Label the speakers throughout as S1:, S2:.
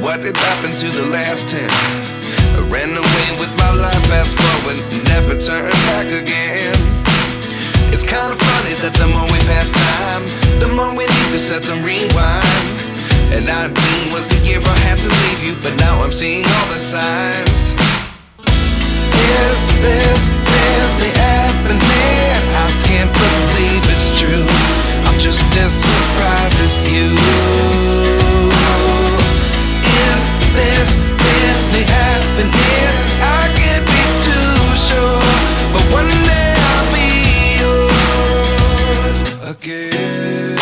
S1: what did happen to the last 10? I ran away with my life, fast forward, never turn back again. It's kinda funny that the more we pass time, the more we need to set the rewind. And 19 was the year I had to leave you, but now I'm seeing all the signs. Is this really happening? I can't believe it's true. I'm just as surprised as you. Is this really happening? I can't be too sure, but one day I'll be yours again.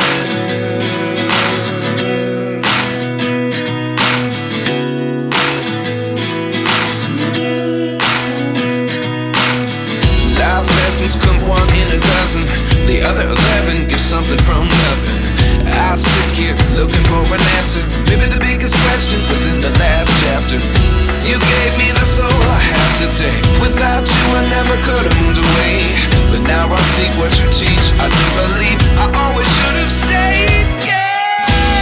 S1: Life lessons come one in a dozen. The other 11 give something from nothing. I sit here looking for an answer. Maybe the biggest question was in the last chapter. You gave me the soul I have today. Without you I never could have moved away. But now I see what you teach. I do believe I always should have stayed. Yeah.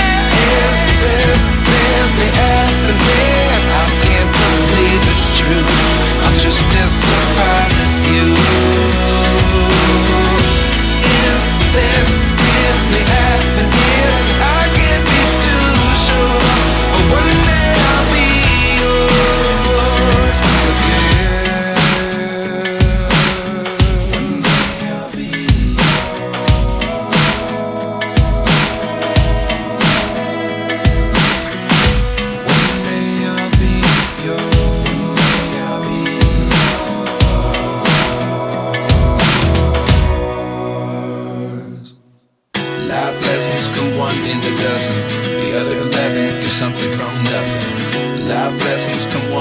S1: Is this really happening? I can't believe it's true. I'm just as surprised as you. Is this really happening? I can't be too sure, but one day I'll be yours again. One day I'll be yours. One day I'll be yours. I'll be yours. Life lessons come one in a dozen. The other 11 give something from nothing. Life lessons come one